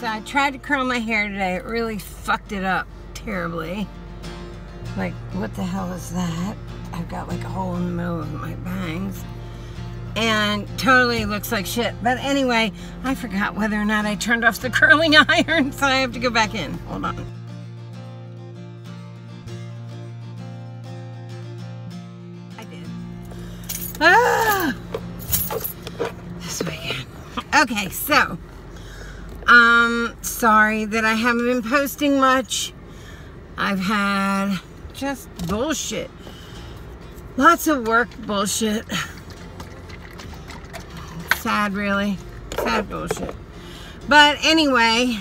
So I tried to curl my hair today. It really fucked it up terribly. Like, what the hell is that? I've got like a hole in the middle of my bangs. And totally looks like shit. But anyway, I forgot whether or not I turned off the curling iron, so I have to go back in. Hold on. I did. Ah! This weekend. Okay, so sorry that I haven't been posting much. I've had just bullshit. Lots of work bullshit. Sad, really. Sad bullshit. But anyway,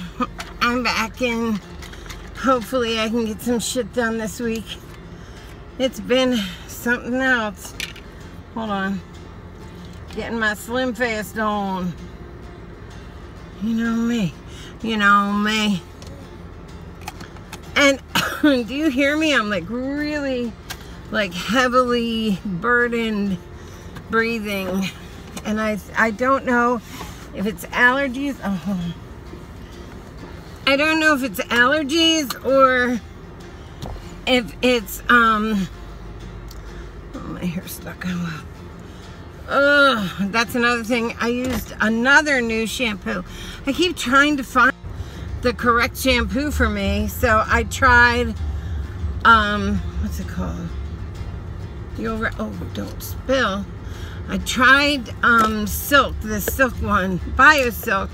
I'm back and hopefully I can get some shit done this week. It's been something else. Hold on. Getting my Slim Fast on. You know me. You know me. And do you hear me? I'm like really like heavily burdened breathing. And I don't know if it's allergies. Oh, hold on. I don't know if it's allergies or if it's oh, my hair's stuck on well. Ugh, that's another thing. I used another new shampoo. I keep trying to find the correct shampoo for me. So I tried, what's it called? Oh, don't spill. I tried Silk, the Silk one, BioSilk,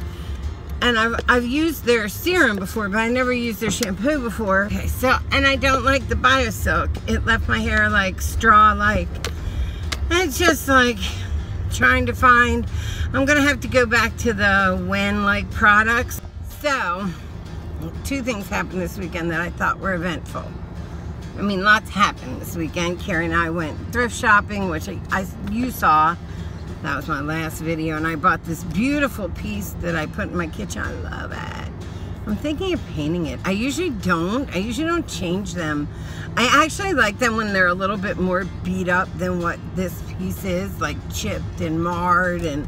and I've used their serum before, but I never used their shampoo before. Okay, so, and I don't like the BioSilk. It left my hair like straw-like. It's just like trying to find, I'm gonna have to go back to the RENE-like products. So, two things happened this weekend that I thought were eventful. I mean, lots happened this weekend. Carrie and I went thrift shopping, which you saw. That was my last video, and I bought this beautiful piece that I put in my kitchen. I love it. I'm thinking of painting it. I usually don't change them. I actually like them when they're a little bit more beat up than what this piece is, like chipped and marred. And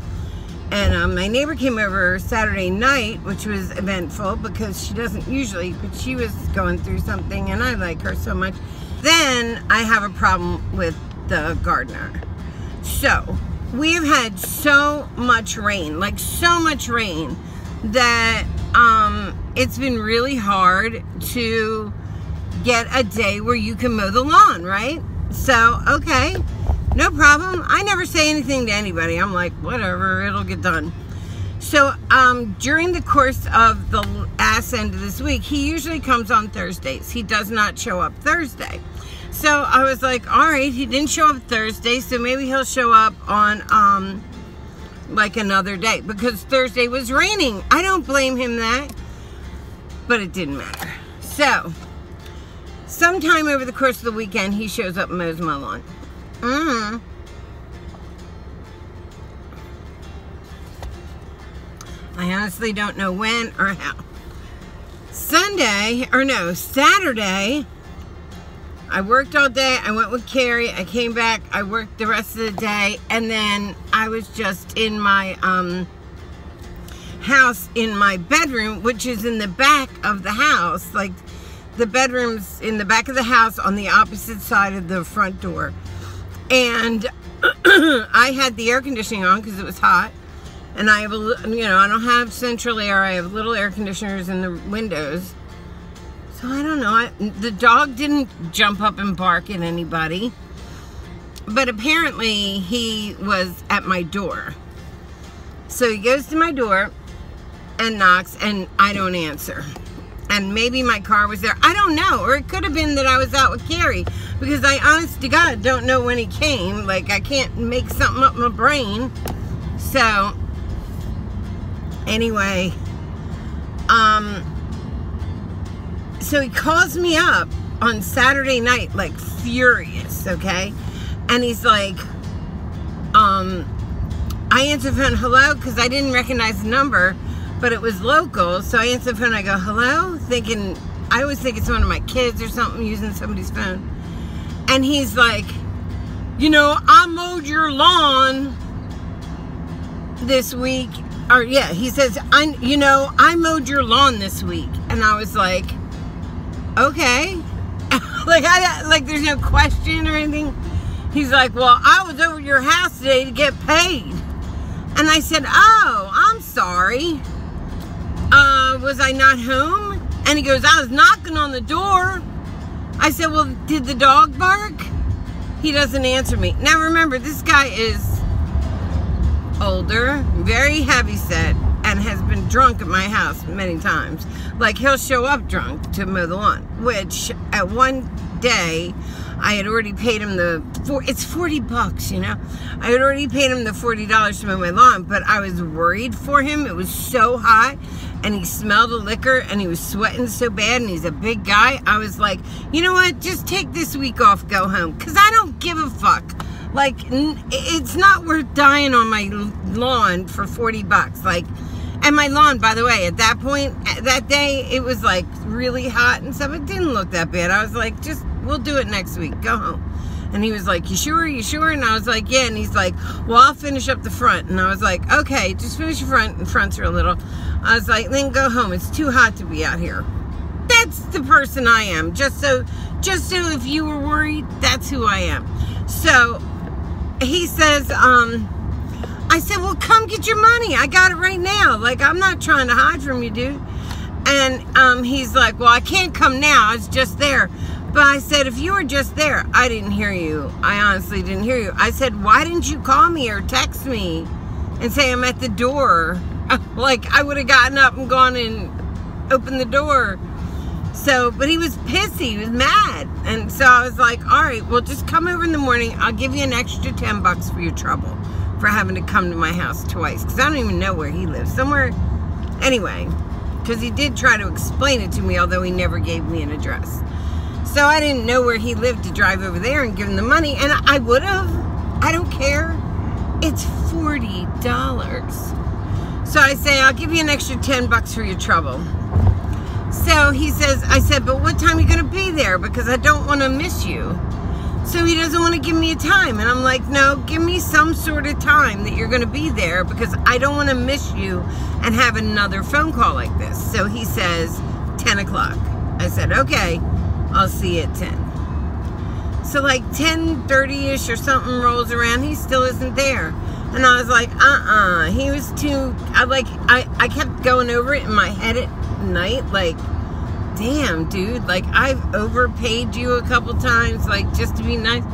my neighbor came over Saturday night, which was eventful because she doesn't usually, but she was going through something and I like her so much. Then I have a problem with the gardener. So we have had so much rain, like so much rain that it's been really hard to get a day where you can mow the lawn, right? So, okay. No problem. I never say anything to anybody. I'm like, whatever, it'll get done. So, during the course of the ass end of this week, he usually comes on Thursdays. He does not show up Thursday. So, I was like, all right, he didn't show up Thursday, so maybe he'll show up on, like another day. Because Thursday was raining. I don't blame him that. But it didn't matter. So, sometime over the course of the weekend, he shows up and mows my lawn. I honestly don't know when or how. Saturday, I worked all day. I went with Carrie. I came back. I worked the rest of the day. And then I was just in my house, in my bedroom, which is in the back of the house. Like, the bedroom's in the back of the house on the opposite side of the front door. And I had the air conditioning on because it was hot. And I have I don't have central air. I have little air conditioners in the windows. So I don't know. The dog didn't jump up and bark at anybody. But apparently he was at my door. So he goes to my door and knocks and I don't answer. And maybe my car was there. I don't know. Or it could have been that I was out with Carrie. Because I, honest to God, don't know when he came. Like, I can't make something up in my brain. So, anyway. So he calls me up on Saturday night, like, furious, okay? And he's like, I answer the phone, hello? Because I didn't recognize the number. But it was local, so I answer the phone, I go, hello? Thinking, I always think it's one of my kids or something using somebody's phone. And he's like, I mowed your lawn this week or yeah, he says, I mowed your lawn this week. And I was like, okay. like there's no question or anything. He's like, well, I was over at your house today to get paid. And I said, oh, I'm sorry. Was I not home? And he goes, I was knocking on the door. I said, well, did the dog bark? He doesn't answer me. Now remember, this guy is older, very heavyset, and has been drunk at my house many times. Like, he'll show up drunk to mow the lawn, which at one day, I had already paid him it's $40, you know? I had already paid him the $40 to mow my lawn, but I was worried for him. It was so hot, and he smelled of liquor, and he was sweating so bad, and he's a big guy. I was like, you know what? Just take this week off, go home, because I don't give a fuck. Like, it's not worth dying on my lawn for $40. Like, and my lawn, by the way, at that point, that day, it was like really hot and stuff. It didn't look that bad. I was like, we'll do it next week. Go home. And he was like, you sure? You sure? And I was like, yeah. And he's like, well, I'll finish up the front. And I was like, okay, just finish your front. And fronts are a little. I was like, then go home. It's too hot to be out here. That's the person I am. Just so if you were worried, that's who I am. So he says, I said, well, come get your money. I got it right now. Like, I'm not trying to hide from you, dude. And he's like, well, I can't come now. I was just there. But I said, if you were just there, I didn't hear you. I honestly didn't hear you. I said, why didn't you call me or text me and say I'm at the door? Like, I would have gotten up and gone and opened the door. So, but he was pissy. He was mad. And so I was like, all right, well, just come over in the morning. I'll give you an extra $10 for your trouble for having to come to my house twice. Because I don't even know where he lives. Somewhere, anyway, because he did try to explain it to me, although he never gave me an address. So I didn't know where he lived to drive over there and give him the money. And I would have. I don't care. It's $40. So I say, I'll give you an extra $10 for your trouble. So he says, I said, but what time are you going to be there? Because I don't want to miss you. So he doesn't want to give me a time. And I'm like, no, give me some sort of time that you're going to be there, because I don't want to miss you and have another phone call like this. So he says, 10 o'clock. I said, okay, I'll see you at 10. So like 10:30-ish or something rolls around. He still isn't there. And I was like, he was too, I kept going over it in my head at night, like, damn, dude, like, I've overpaid you a couple times, like, just to be nice,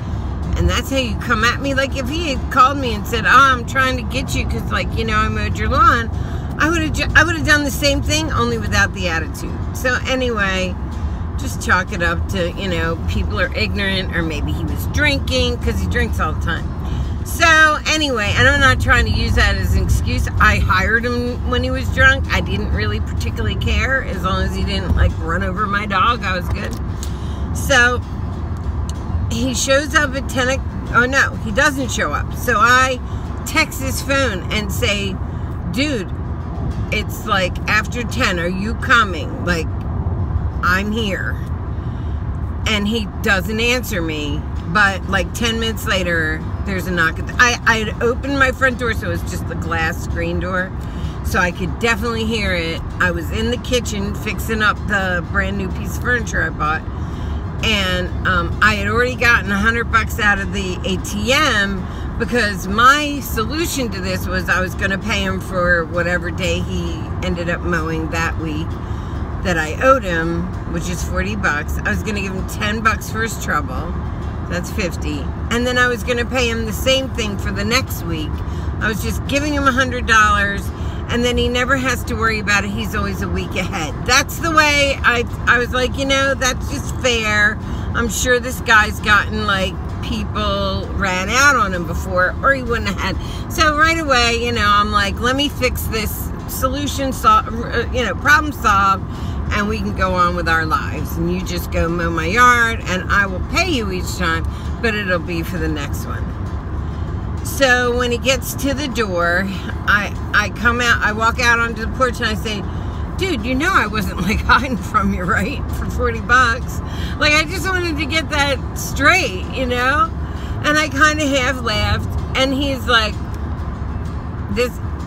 and that's how you come at me. Like, if he had called me and said, oh, I'm trying to get you because, like, you know, I mowed your lawn, I would have done the same thing, only without the attitude. So anyway, just chalk it up to, you know, people are ignorant, or maybe he was drinking, because he drinks all the time. So anyway, and I'm not trying to use that as an excuse. I hired him when he was drunk. I didn't really particularly care. As long as he didn't like run over my dog, I was good. So he shows up at 10 o'clock. Oh no, he doesn't show up. So I text his phone and say, dude, it's like after 10, are you coming? Like, I'm here. And he doesn't answer me. But like 10 minutes later, there's a knock at I had opened my front door, so it was just the glass screen door, so I could definitely hear it. I was in the kitchen fixing up the brand new piece of furniture I bought, and I had already gotten $100 out of the ATM, because my solution to this was I was going to pay him for whatever day he ended up mowing that week that I owed him, which is $40. I was going to give him $10 for his trouble. That's $50. And then I was going to pay him the same thing for the next week. I was just giving him $100, and then he never has to worry about it. He's always a week ahead. That's the way I was like, you know, that's just fair. I'm sure this guy's gotten, like, people ran out on him before, or he wouldn't have had. So right away, you know, I'm like, let me fix this, solution solve, you know, problem solved, and we can go on with our lives. And you just go mow my yard, and I will pay you each time, but it'll be for the next one. So when he gets to the door, I come out, I walk out onto the porch, and I say, dude, you know I wasn't like hiding from you, right? For $40. Like, I just wanted to get that straight, you know? And I kind of half laughed, and he's like,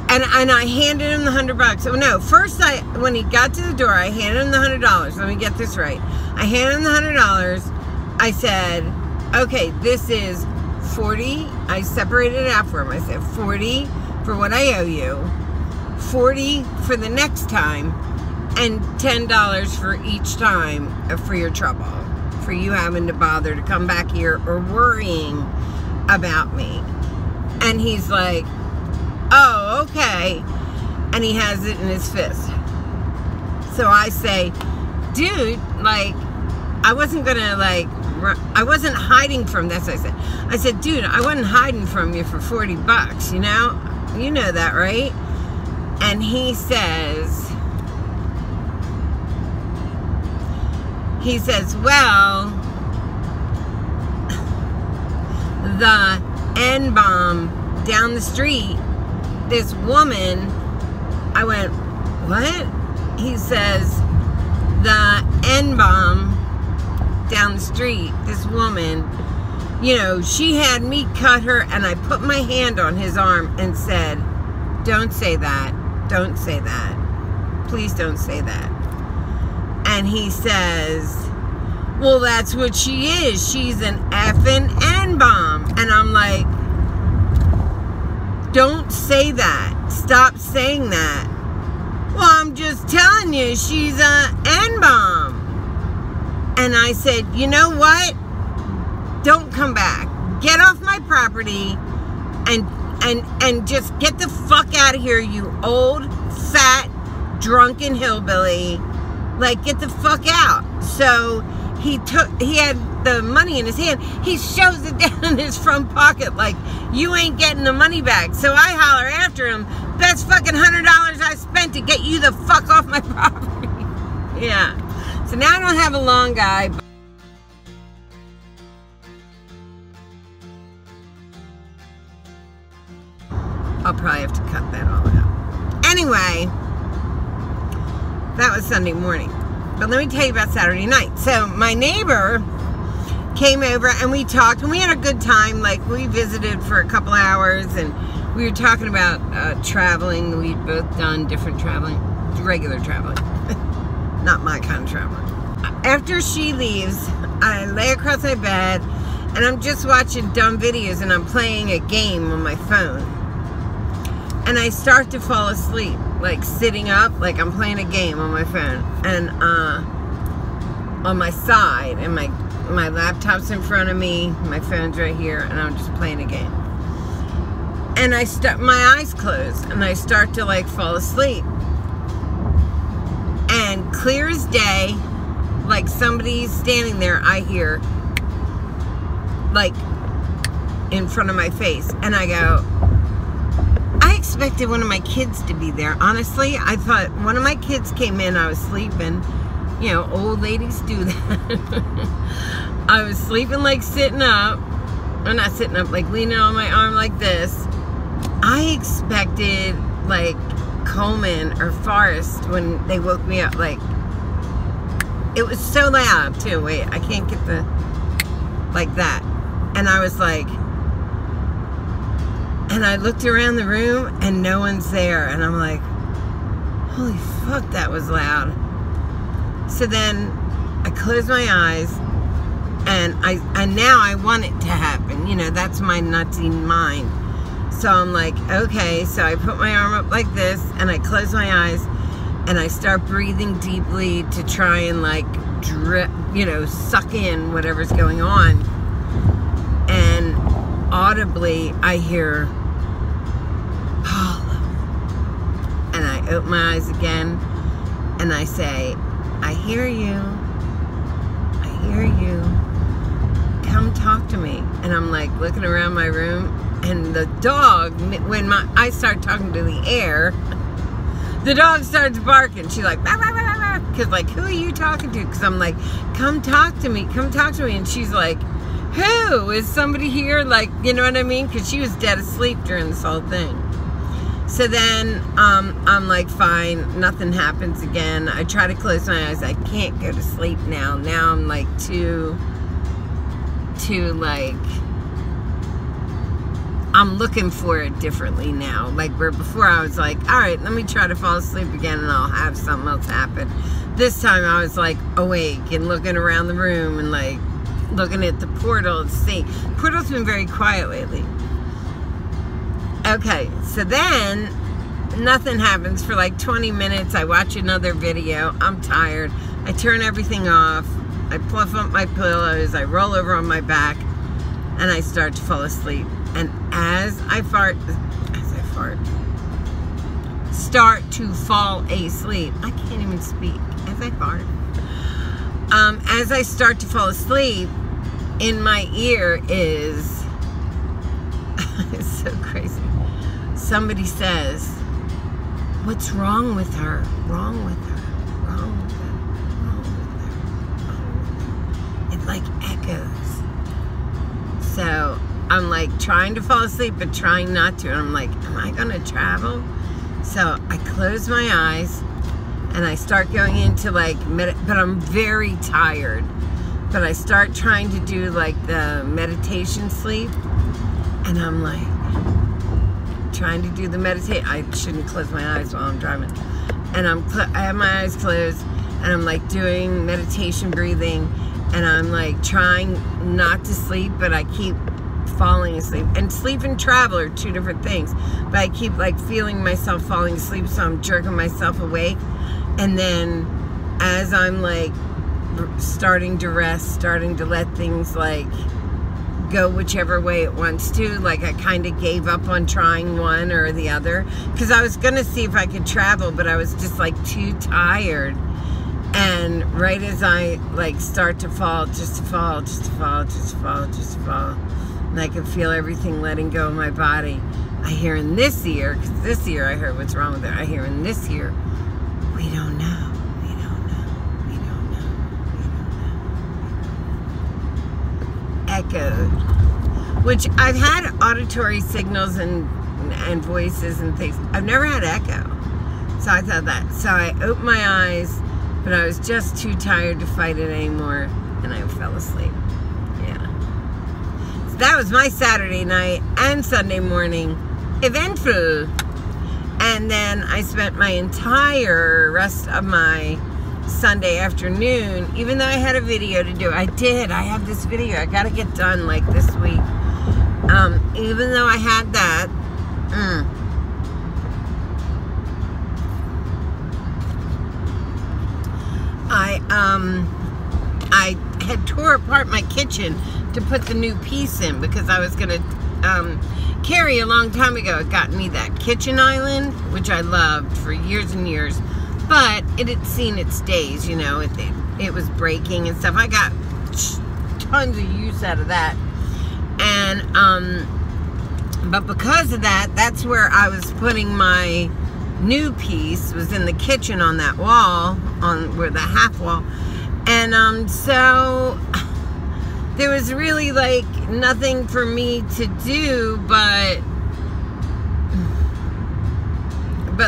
And I handed him the $100. Oh no, first when he got to the door, I handed him the $100. Let me get this right. I handed him the $100. I said, okay, this is 40. I separated it out for him. I said 40 for what I owe you, 40 for the next time, and $10 for each time for your trouble, for you having to bother to come back here or worrying about me. And he's like, oh, okay. And he has it in his fist. So I say, dude, like, I wasn't gonna, like, I wasn't hiding from this. I said, dude, I wasn't hiding from you for $40, you know? You know that, right? And he says, well, the N-bomb down the street, this woman, I went, what? He says, the N-bomb down the street, this woman, you know, she had me cut her, and I put my hand on his arm and said, don't say that. Don't say that. Please don't say that. And he says, well, that's what she is. She's an effing N-bomb. And I'm like, don't say that. Stop saying that. Well, I'm just telling you, she's an N-bomb. And I said, you know what? Don't come back. Get off my property and just get the fuck out of here, you old, fat, drunken hillbilly. Like, get the fuck out. So he had the money in his hand. He shoves it down in his front pocket like, you ain't getting the money back. So I holler after him, best fucking $100 I spent to get you the fuck off my property. Yeah. So now I don't have a long guy. I'll probably have to cut that all out. Anyway, that was Sunday morning. But let me tell you about Saturday night. So my neighbor came over and we talked and we had a good time. Like, we visited for a couple hours and we were talking about traveling. We'd both done different traveling, regular traveling. Not my kind of traveling. After she leaves, I lay across my bed and I'm just watching dumb videos and I'm playing a game on my phone. And I start to fall asleep, like sitting up, like I'm playing a game on my phone. And on my side, and my laptop's in front of me, my phone's right here, and I'm just playing a game. And my eyes close and I start to like fall asleep. And clear as day, like somebody's standing there, I hear, like, in front of my face. And I go, I expected one of my kids to be there. Honestly, I thought one of my kids came in, I was sleeping. You know, old ladies do that. I was sleeping, like sitting up. Or not sitting up, like leaning on my arm like this. I expected, like, Coleman or Forrest when they woke me up. Like, it was so loud too. Wait, I can't get the, like that. And I was like, and I looked around the room and no one's there. And I'm like, holy fuck, that was loud. So then I closed my eyes and now I want it to happen. You know, that's my nutsy mind. So I'm like, okay. So I put my arm up like this and I close my eyes and I start breathing deeply to try and like drip, you know, suck in whatever's going on. And audibly I hear Paula. And I open my eyes again and I say, I hear you. I hear you. Come talk to me. And I'm like looking around my room and the dog, when I start talking to the air, the dog starts barking. She's like, bah, bah, bah, bah, bah. Cause like, who are you talking to? Cause I'm like, come talk to me, come talk to me. And she's like, who? Is somebody here? Like, you know what I mean? Cause she was dead asleep during this whole thing. So then I'm like, fine, nothing happens again. I try to close my eyes. I can't go to sleep now. Now I'm like too like, I'm looking for it differently now. Like where before I was like, all right, let me try to fall asleep again and I'll have something else happen. This time I was like awake and looking around the room and like looking at the portal and seeing. Portal's been very quiet lately. Okay, so then nothing happens for like 20 minutes. I watch another video. I'm tired. I turn everything off. I pluff up my pillows. I roll over on my back and I start to fall asleep. And as I start to fall asleep. I can't even speak. As I fart. As I start to fall asleep, in my ear is, it's so crazy. Somebody says, what's wrong with her? Wrong with her. Wrong with her. Wrong with her. Wrong with her. It like echoes. So I'm like trying to fall asleep, but trying not to. And I'm like, am I gonna travel? So I close my eyes and I start going into like, but I'm very tired. But I start trying to do like the meditation sleep. And I'm like, trying to do the meditate. I shouldn't close my eyes while I'm driving. And I have my eyes closed and I'm like doing meditation breathing and I'm like trying not to sleep, but I keep falling asleep. And sleep and travel are two different things. But I keep like feeling myself falling asleep, so I'm jerking myself awake. And then as I'm like starting to rest, starting to let things like go whichever way it wants to, like I kind of gave up on trying one or the other because I was gonna see if I could travel, but I was just like too tired. And right as I like start to fall, just to fall, and I could feel everything letting go of my body, I hear in this ear, because this ear I heard what's wrong with it, I hear in this ear, we don't know, we don't know, we don't know, we don't know. Echoed. Which I've had auditory signals and voices and things. I've never had echo. So I thought that. So I opened my eyes, but I was just too tired to fight it anymore, and I fell asleep. Yeah. So that was my Saturday night and Sunday morning. Eventful. And then I spent my entire rest of my Sunday afternoon, even though I had a video to do. I have this video I gotta get done like this week. Even though I had that, I had tore apart my kitchen to put the new piece in because I was gonna, Carrie a long time ago had gotten me that kitchen island, which I loved for years and years, but it had seen its days, you know, it was breaking and stuff. I got tons of use out of that. And, but because of that, that's where I was putting my new piece, was in the kitchen on that wall, on where the half wall. And, so there was really like nothing for me to do but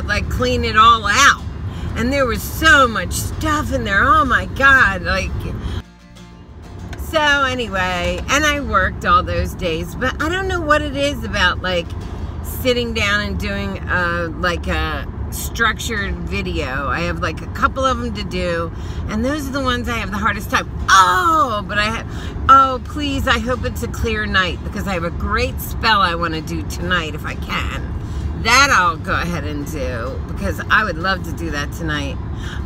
like clean it all out. And there was so much stuff in there. Oh my God. Like, so anyway, and I worked all those days, but I don't know what it is about like sitting down and doing like a structured video. I have like a couple of them to do, and those are the ones I have the hardest time. Oh, but oh please, I hope it's a clear night because I have a great spell I want to do tonight if I can. That I'll go ahead and do because I would love to do that tonight.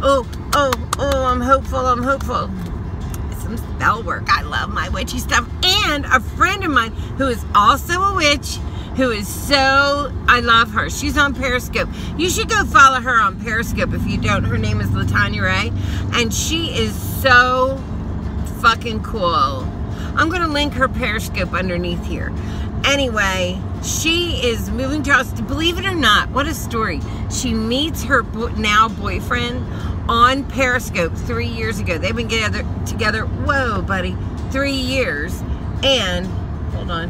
Oh, I'm hopeful. Some spell work. I love my witchy stuff. And a friend of mine who is also a witch, who is so, I love her. She's on Periscope. You should go follow her on Periscope if you don't. Her name is LATANYA, and she is so fucking cool. I'm gonna link her Periscope underneath here. Anyway, she is moving to Australia. Believe it or not, what a story. She meets her now boyfriend on Periscope 3 years ago. They've been together, whoa, buddy, 3 years. And, hold on.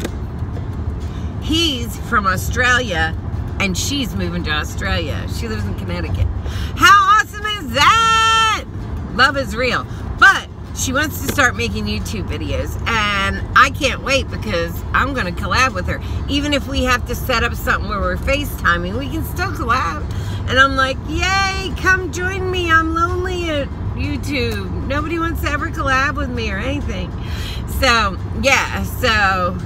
He's from Australia, and she's moving to Australia. She lives in Connecticut. How awesome is that? Love is real. But she wants to start making YouTube videos, and And I can't wait because I'm going to collab with her. Even if we have to set up something where we're FaceTiming, we can still collab. And I'm like, yay, come join me. I'm lonely at YouTube. Nobody wants to ever collab with me or anything. So, yeah, so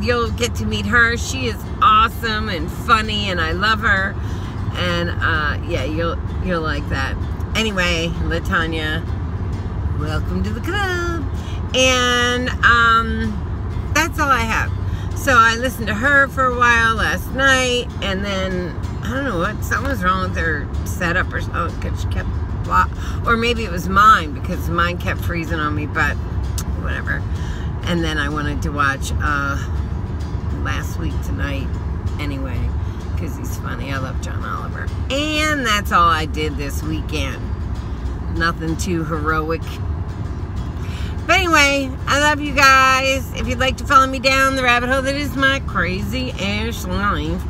you'll get to meet her. She is awesome and funny, and I love her. And, yeah, you'll like that. Anyway, LaTanya, welcome to the club. And that's all I have. So I listened to her for a while last night, and then I don't know what, something was wrong with her setup or something, because she kept or maybe it was mine, because mine kept freezing on me, but whatever. And then I wanted to watch Last Week Tonight anyway, because he's funny. I love John Oliver. And that's all I did this weekend. Nothing too heroic. But anyway, I love you guys. If you'd like to follow me down the rabbit hole that is my crazy ass life,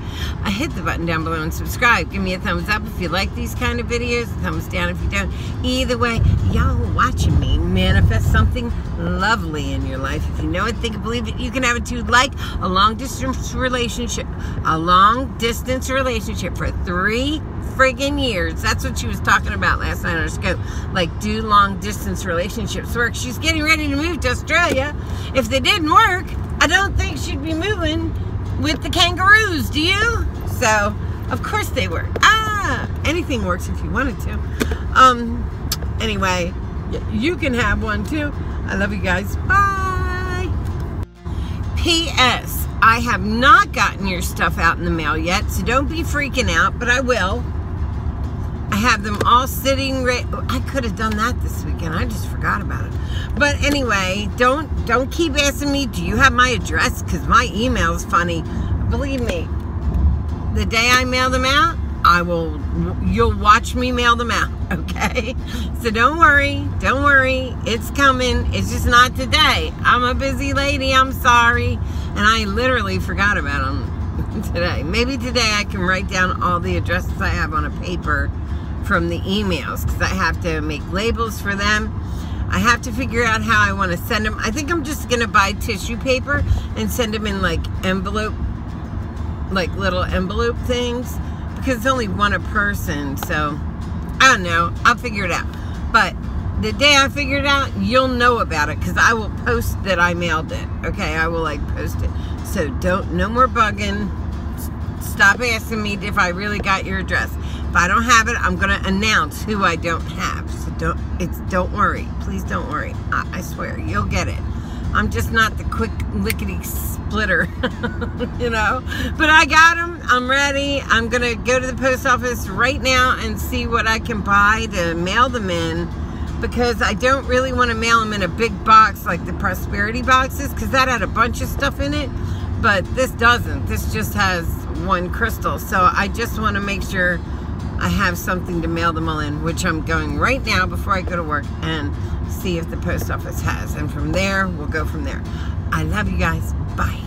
hit the button down below and subscribe. Give me a thumbs up if you like these kind of videos, a thumbs down if you don't. Either way, y'all watching me manifest something lovely in your life. If you know it, think it, believe it, you can have it too. Like a long distance relationship. A long distance relationship for 3 friggin' years. That's what she was talking about last night on her scope. Like, do long distance relationships work? She's getting ready to move to Australia. If they didn't work, I don't think she'd be moving with the kangaroos, do you? So, of course they work. Anything works if you wanted to. Anyway, you can have one too. I love you guys. Bye. P.S. I have not gotten your stuff out in the mail yet, so don't be freaking out, but I will. I have them all sitting right. I could have done that this weekend. I just forgot about it. But anyway, don't keep asking me, do you have my address? Because my email is funny. Believe me, the day I mail them out, you'll watch me mail them out, okay? So don't worry, it's coming. It's just not today. I'm a busy lady, I'm sorry. And I literally forgot about them today. Maybe today I can write down all the addresses I have on a paper from the emails, because I have to make labels for them. I have to figure out how I want to send them. I think I'm just going to buy tissue paper and send them in like envelope, like little envelope things, because it's only one a person. So I don't know, I'll figure it out. But the day I figure it out, you'll know about it, because I will post that I mailed it. Okay, I will like post it. So no more bugging. Stop asking me if I really got your address. If I don't have it, I'm gonna announce who I don't have. So don't worry. Please don't worry. I swear, you'll get it. I'm just not the quick lickety splitter, you know. But I got them. I'm ready. I'm gonna go to the post office right now and see what I can buy to mail them in, because I don't really want to mail them in a big box like the Prosperity boxes, because that had a bunch of stuff in it. But this doesn't. This just has one crystal. So I just want to make sure I have something to mail them all in, which I'm going right now before I go to work and see if the post office has. And from there, we'll go from there. I love you guys. Bye.